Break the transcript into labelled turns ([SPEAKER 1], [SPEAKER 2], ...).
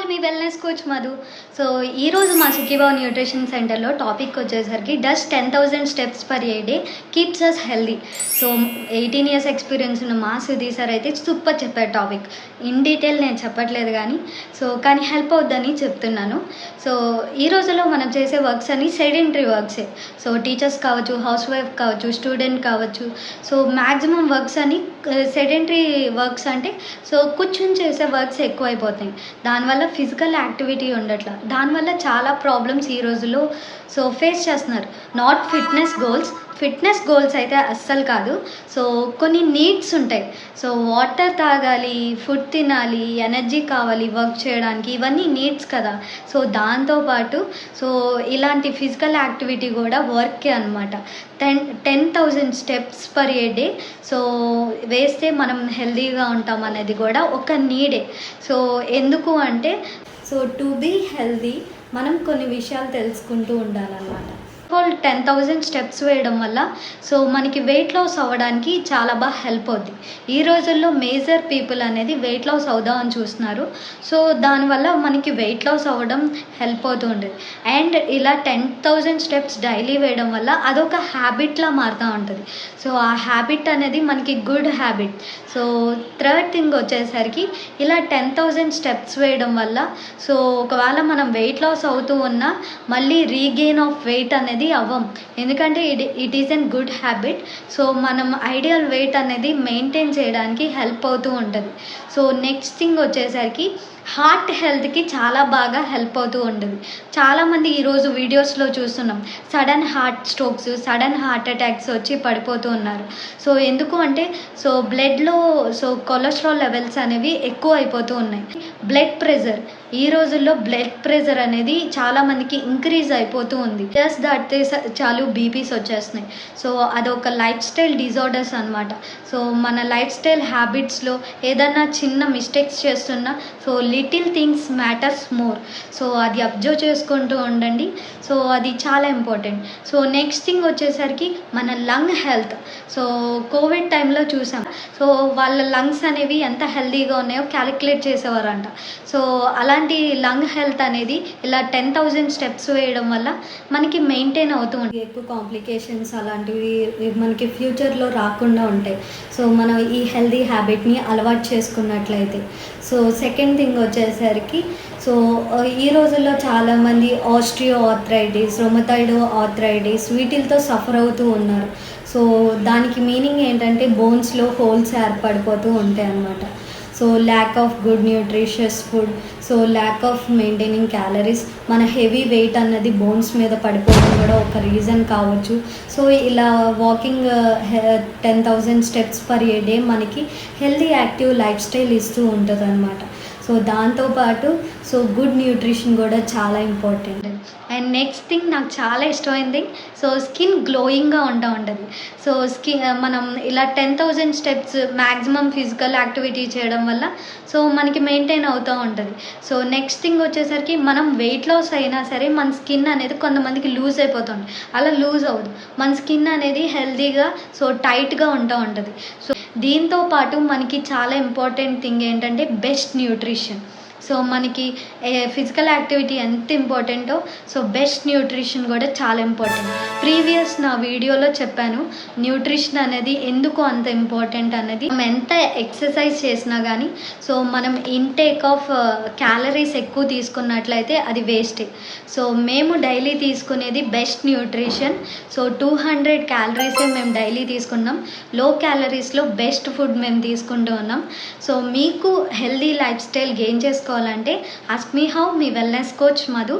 [SPEAKER 1] All మీ wellness coach Madhu. So ఈరోజు మా సుఖీబావ్ న్యూట్రిషన్ సెంటర్లో టాపిక్ వచ్చేసరికి does 10,000 steps per a day keeps us healthy. So 18 years experience ఉన్న మా సుధీ సార్ అయితే సూపర్ చెప్పారు టాపిక్. ఇన్ డీటెయిల్ నేను చెప్పట్లేదు కానీ హెల్ప్ అవుద్దని చెప్తున్నాను. సో ఈ రోజుల్లో మనం చేసే వర్క్స్ అన్ని సెడెంటరీ వర్క్సే. సో టీచర్స్ కావచ్చు, హౌస్ వైఫ్ కావచ్చు, స్టూడెంట్ కావచ్చు. సో మ్యాక్సిమం వర్క్స్ అని సెడెంటరీ వర్క్స్ అంటే సో కూర్చుని చేసే వర్క్స్ ఎక్కువైపోతాయి. దానివల్ల ఫిజికల్ యాక్టివిటీ ఉండట్లా. దానివల్ల చాలా ప్రాబ్లమ్స్ ఈ రోజుల్లో సో ఫేస్ చేస్తున్నారు. నాట్ ఫిట్నెస్ గోల్స్ అయితే అస్సలు కాదు. సో కొన్ని నీడ్స్ ఉంటాయి. సో వాటర్ తాగాలి, ఫుడ్ తినాలి, ఎనర్జీ కావాలి వర్క్ చేయడానికి, ఇవన్నీ నీడ్స్ కదా. సో దాంతోపాటు సో ఇలాంటి ఫిజికల్ యాక్టివిటీ కూడా వర్కే అనమాట. 10,000 steps per a day so వేస్తే మనం హెల్తీగా ఉంటాం అనేది కూడా ఒక నీడే. సో ఎందుకు అంటే సో టు బీ హెల్తీ మనం కొన్ని విషయాలు తెలుసుకుంటూ ఉండాలన్నమాట. 10,000 స్టెప్స్ వేయడం వల్ల సో మనకి వెయిట్ లాస్ అవ్వడానికి చాలా బాగా హెల్ప్ అవుద్ది. ఈ రోజుల్లో మేజర్ పీపుల్ అనేది వెయిట్ లాస్ అవుదామని చూస్తున్నారు. సో దానివల్ల మనకి వెయిట్ లాస్ అవ్వడం హెల్ప్ అవుతూ ఉంటుంది. అండ్ ఇలా 10,000 స్టెప్స్ డైలీ వేయడం వల్ల అదొక హ్యాబిట్లా మారుతూ ఉంటుంది. సో ఆ హ్యాబిట్ అనేది మనకి good habit. So third thing వచ్చేసరికి ఇలా 10,000 స్టెప్స్ వేయడం వల్ల సో ఒకవేళ మనం వెయిట్ లాస్ అవుతూ ఉన్నా మళ్ళీ రీగెయిన్ ఆఫ్ వెయిట్ అనేది అవ్వం. ఎందుకంటే it is an good habit. So మనం ఐడియల్ వెయిట్ అనేది మెయింటైన్ చేయడానికి హెల్ప్ అవుతూ ఉంటుంది. సో నెక్స్ట్ థింగ్ వచ్చేసరికి హార్ట్ హెల్త్కి చాలా బాగా హెల్ప్ అవుతూ ఉంటుంది. చాలామంది ఈరోజు వీడియోస్లో చూస్తున్నాం sudden heart strokes, sudden heart attacks వచ్చి పడిపోతూ ఉన్నారు. సో ఎందుకు అంటే సో బ్లడ్లో సో కొలెస్ట్రాల్ లెవెల్స్ అనేవి ఎక్కువ అయిపోతూ ఉన్నాయి. బ్లడ్ ప్రెషర్ ఈ రోజుల్లో బ్లడ్ ప్రెషర్ అనేది చాలామందికి ఇంక్రీజ్ అయిపోతూ ఉంది. జస్ట్ దాటితే చాలు బీపీస్ వచ్చేస్తున్నాయి. సో అదొక లైఫ్ స్టైల్ డిజార్డర్స్ అనమాట. సో మన లైఫ్ స్టైల్ హ్యాబిట్స్లో ఏదైనా చిన్న మిస్టేక్స్ చేస్తున్నా so little things matters more. So అది అబ్జర్వ్ చేసుకుంటూ ఉండండి. సో అది చాలా ఇంపార్టెంట్. సో నెక్స్ట్ థింగ్ వచ్చేసరికి మన లంగ్ హెల్త్. సో కోవిడ్ టైంలో చూసాం. సో వాళ్ళ లంగ్స్ అనేవి ఎంత హెల్తీగా ఉన్నాయో క్యాలిక్యులేట్ చేసేవారంట. సో అలాంటి లంగ్ హెల్త్ అనేది ఇలా 10,000 స్టెప్స్ వేయడం వల్ల మనకి మెయింటైన్ అవుతూ ఉంటుంది. ఎక్కువ కాంప్లికేషన్స్ అలాంటివి మనకి ఫ్యూచర్లో రాకుండా ఉంటాయి. సో మనం ఈ హెల్తీ హ్యాబిట్ని అలవాటు చేసుకున్నట్లయితే. సో సెకండ్ థింగ్ వచ్చేసరికి సో ఈ రోజుల్లో చాలామంది ఆస్ట్రియో ఆర్థరైటిస్, రొమటాయిడ్ ఆర్థరైటిస్ వీటితో సఫర్ అవుతూ ఉన్నారు. సో దానికి మీనింగ్ ఏంటంటే బోన్స్లో హోల్స్ ఏర్పడిపోతూ ఉంటాయి అన్నమాట. So lack of good nutritious food, so lack of maintaining calories, మన హెవీ వెయిట్ అన్నది బోన్స్ మీద పడిపోవడం కూడా ఒక రీజన్ కావచ్చు. సో ఇలా walking 10,000 steps per a day మనకి హెల్తీ యాక్టివ్ లైఫ్ స్టైల్ ఇస్తూ ఉంటుంది అనమాట. సో దాంతోపాటు సో గుడ్ న్యూట్రిషన్ కూడా చాలా ఇంపార్టెంట్. అండ్ నెక్స్ట్ థింగ్ నాకు చాలా ఇష్టమైంది సో స్కిన్ గ్లోయింగ్గా ఉంటుంది. సో మనం ఇలా 10,000 స్టెప్స్ మ్యాక్సిమం ఫిజికల్ యాక్టివిటీ చేయడం వల్ల సో మనకి మెయింటైన్ అవుతూ ఉంటుంది. సో నెక్స్ట్ థింగ్ వచ్చేసరికి మనం వెయిట్ లాస్ అయినా సరే మన స్కిన్ అనేది కొంతమందికి లూజ్ అయిపోతుంది. అలా లూజ్ అవ్వదు. మన స్కిన్ అనేది హెల్తీగా సో టైట్గా ఉంటుంది. సో దీంతో పాటు మనకి చాలా ఇంపార్టెంట్ థింగ్ ఏంటంటే బెస్ట్ న్యూట్రిషన్. సో మనకి ఫిజికల్ యాక్టివిటీ ఎంత ఇంపార్టెంటో సో బెస్ట్ న్యూట్రిషన్ కూడా చాలా ఇంపార్టెంట్. ప్రీవియస్ నా వీడియోలో చెప్పాను న్యూట్రిషన్ అనేది ఎందుకు అంత ఇంపార్టెంట్ అనేది. మనం ఎంత ఎక్సర్సైజ్ చేసినా కానీ సో మనం ఇంటేక్ ఆఫ్ క్యాలరీస్ ఎక్కువ తీసుకున్నట్లయితే అది వేస్టే. సో మేము డైలీ తీసుకునేది బెస్ట్ న్యూట్రిషన్. సో 200 క్యాలరీసే మేము డైలీ తీసుకున్నాం. లో క్యాలరీస్లో బెస్ట్ ఫుడ్ మేము తీసుకుంటూ ఉన్నాం. సో మీకు హెల్దీ లైఫ్ స్టైల్ గెయిన్ చేసుకోవాలంటే ask me how me wellness coach Madhu.